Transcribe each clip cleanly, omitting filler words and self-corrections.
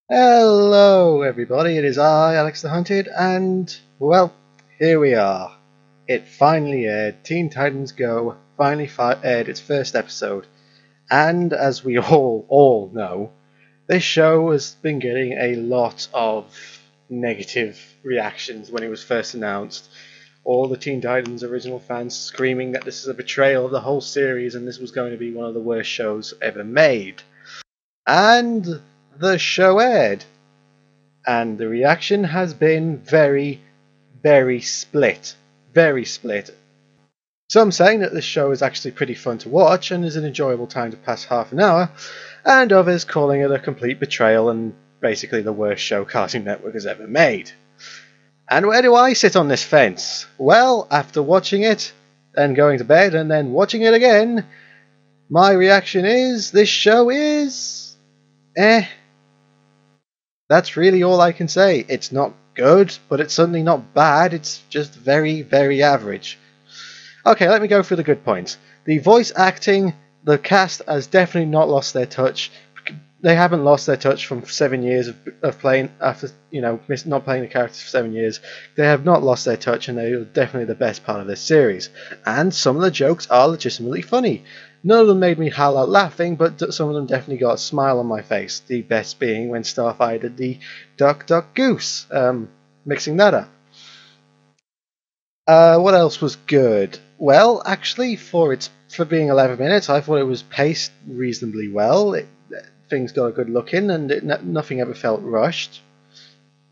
Hello everybody, it is I, Alex the Hunted, and well, here we are. It finally aired. Teen Titans Go finally aired its first episode, and as we all know, this show has been getting a lot of negative reactions when it was first announced. All the Teen Titans original fans screaming that this is a betrayal of the whole series and this was going to be one of the worst shows ever made. And the show aired, and the reaction has been very split. Very split. Some saying that this show is actually pretty fun to watch and is an enjoyable time to pass half an hour, and others calling it a complete betrayal and basically the worst show Cartoon Network has ever made. And where do I sit on this fence? Well, after watching it, then going to bed, and then watching it again, my reaction is this show is That's really all I can say. It's not good, but it's certainly not bad. It's just very average. Okay, let me go through the good points. The voice acting, the cast has definitely not lost their touch. They haven't lost their touch from 7 years of playing after, not playing the characters for 7 years. They have not lost their touch, and they are definitely the best part of this series. And some of the jokes are legitimately funny. None of them made me howl out laughing, but some of them definitely got a smile on my face. The best being when Starfire did the Duck Duck Goose, mixing that up. What else was good? Well, actually, for being 11 minutes, I thought it was paced reasonably well. Things got a good look in, and nothing ever felt rushed.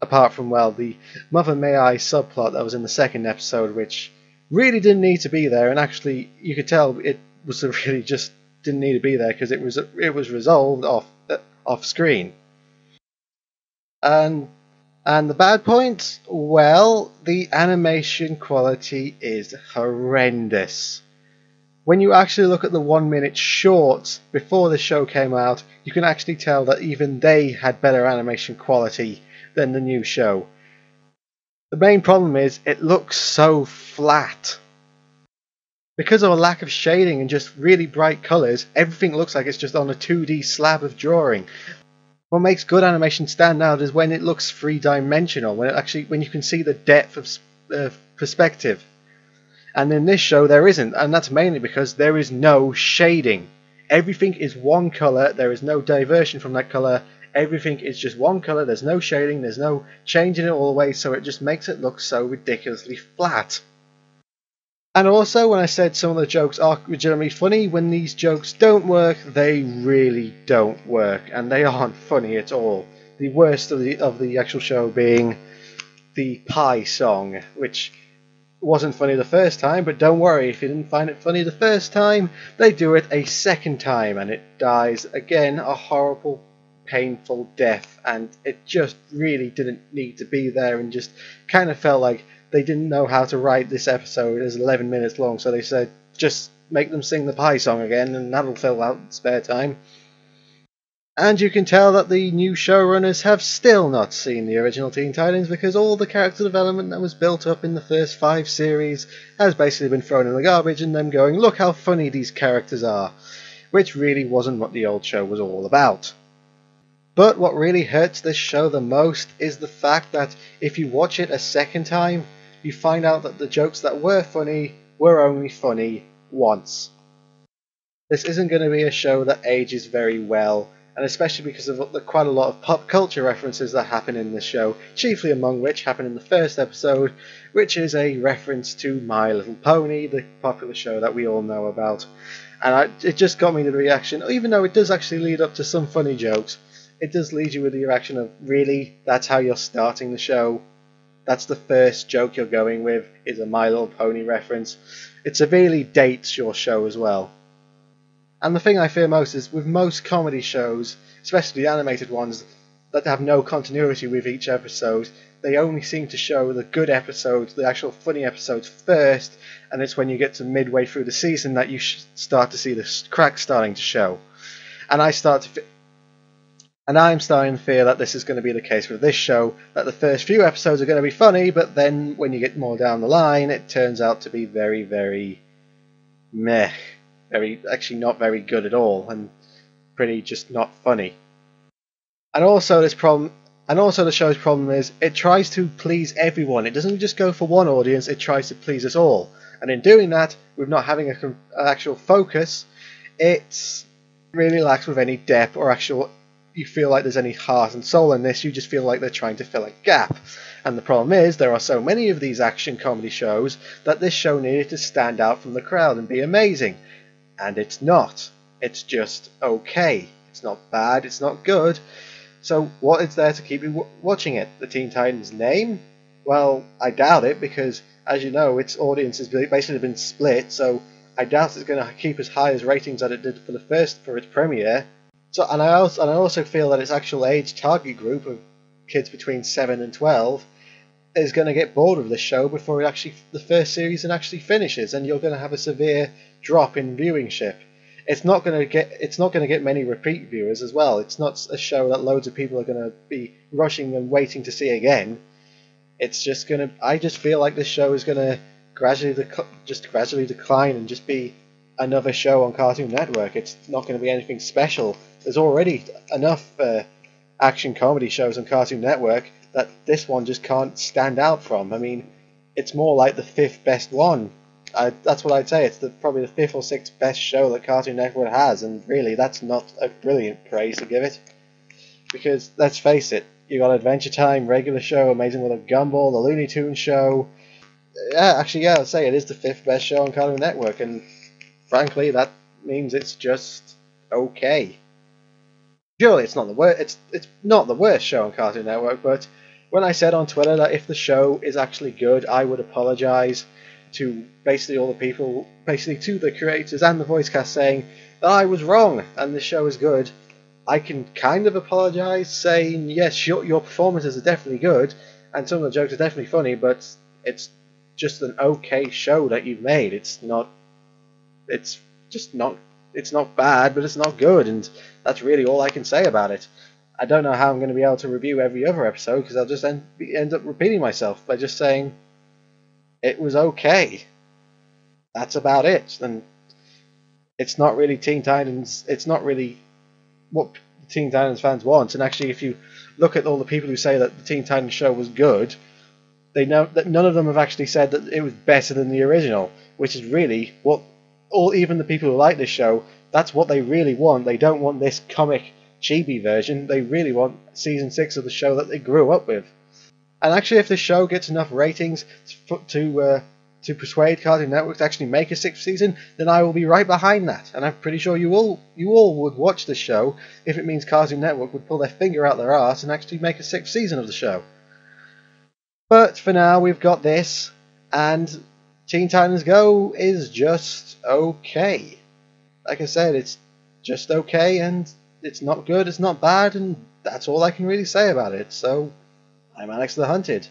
Apart from, well, the Mother May I subplot that was in the second episode, which really didn't need to be there, and actually, you could tell it was really just didn't need to be there because it was resolved off screen. And the bad point, well, the animation quality is horrendous. When you actually look at the 1 minute short before the show came out, you can actually tell that even they had better animation quality than the new show. The main problem is it looks so flat. Because of a lack of shading and just really bright colours, everything looks like it's just on a 2D slab of drawing. What makes good animation stand out is when it looks three-dimensional, when you can see the depth of perspective. And in this show there isn't, and that's mainly because there is no shading. Everything is one colour, there is no diversion from that colour, everything is just one colour, there's no shading, there's no changing it all the way, so it just makes it look so ridiculously flat. And also, when I said some of the jokes are legitimately funny, when these jokes don't work, they really don't work, and they aren't funny at all. The worst of the actual show being the Pie song, which wasn't funny the first time, but don't worry, if you didn't find it funny the first time, they do it a second time, and it dies again a horrible, painful death, and it just really didn't need to be there, and just kind of felt like they didn't know how to write this episode as 11 minutes long, so they said, just make them sing the Pie song again, and that'll fill out spare time. And you can tell that the new showrunners have still not seen the original Teen Titans, because all the character development that was built up in the first 5 series has basically been thrown in the garbage, and them going, look how funny these characters are, which really wasn't what the old show was all about. But what really hurts this show the most is the fact that if you watch it a second time, you find out that the jokes that were funny were only funny once. This isn't going to be a show that ages very well, and especially because of quite a lot of pop culture references that happen in this show, chiefly among which happen in the first episode, which is a reference to My Little Pony, the popular show that we all know about. And it just got me the reaction, even though it does actually lead up to some funny jokes, it does lead you with the reaction of, really? That's how you're starting the show? That's the first joke you're going with, is a My Little Pony reference? It severely dates your show as well. And the thing I fear most is, with most comedy shows, especially the animated ones, that have no continuity with each episode, they only seem to show the good episodes, the actual funny episodes first, and it's when you get to midway through the season that you start to see the cracks starting to show. And I'm starting to fear that this is going to be the case with this show, that the first few episodes are going to be funny, but then when you get more down the line, it turns out to be very meh. Actually not very good at all, and pretty just not funny. And also this problem, and also the show's problem is it tries to please everyone. It doesn't just go for one audience; it tries to please us all. And in doing that, with not having an actual focus, it really lacks with any depth or actual. You feel like there's any heart and soul in this. You just feel like they're trying to fill a gap. And the problem is there are so many of these action comedy shows that this show needed to stand out from the crowd and be amazing. And it's not. It's just okay. It's not bad. It's not good. So what is there to keep you watching it? The Teen Titans name? Well, I doubt it because, as you know, its audience has basically been split. So I doubt it's going to keep as high as ratings that it did for its premiere. So and I also feel that its actual age target group of kids between 7 and 12 is going to get bored of this show before the first season actually finishes, and you're going to have a severe drop in viewership. It's not going to get many repeat viewers as well. It's not a show that loads of people are going to be rushing and waiting to see again. It's just going to. I just feel like this show is going to gradually decline and just be another show on Cartoon Network. It's not going to be anything special. There's already enough action comedy shows on Cartoon Network that this one just can't stand out from. I mean, it's more like the fifth best one. That's what I'd say. It's probably the fifth or sixth best show that Cartoon Network has, and really, that's not a brilliant praise to give it. Because let's face it, you got Adventure Time, Regular Show, Amazing World of Gumball, the Looney Tunes Show. Yeah, I'd say it is the fifth best show on Cartoon Network, and frankly, that means it's just okay. Surely it's not the worst. It's not the worst show on Cartoon Network, but when I said on Twitter that if the show is actually good, I would apologise to basically all the people, basically to the creators and the voice cast, saying that I was wrong and the show is good. I can kind of apologise, saying yes, your performances are definitely good and some of the jokes are definitely funny, but it's just an okay show that you've made. It's not bad, but it's not good, and that's really all I can say about it. I don't know how I'm going to be able to review every other episode because I'll just end up repeating myself by just saying it was okay. That's about it. And it's not really Teen Titans. It's not really what Teen Titans fans want. And actually, if you look at all the people who say that the Teen Titans show was good, they know that none of them have actually said that it was better than the original, which is really what even the people who like this show, that's what they really want. They don't want this comic chibi version. They really want season 6 of the show that they grew up with. And actually, if the show gets enough ratings to persuade Cartoon Network to actually make a 6th season, then I will be right behind that. And I'm pretty sure you all would watch the show if it means Cartoon Network would pull their finger out their arse and actually make a 6th season of the show. But for now, we've got this, and Teen Titans Go is just okay. Like I said, it's just okay, and it's not good, it's not bad, and that's all I can really say about it. So, I'm Alex the Hunted.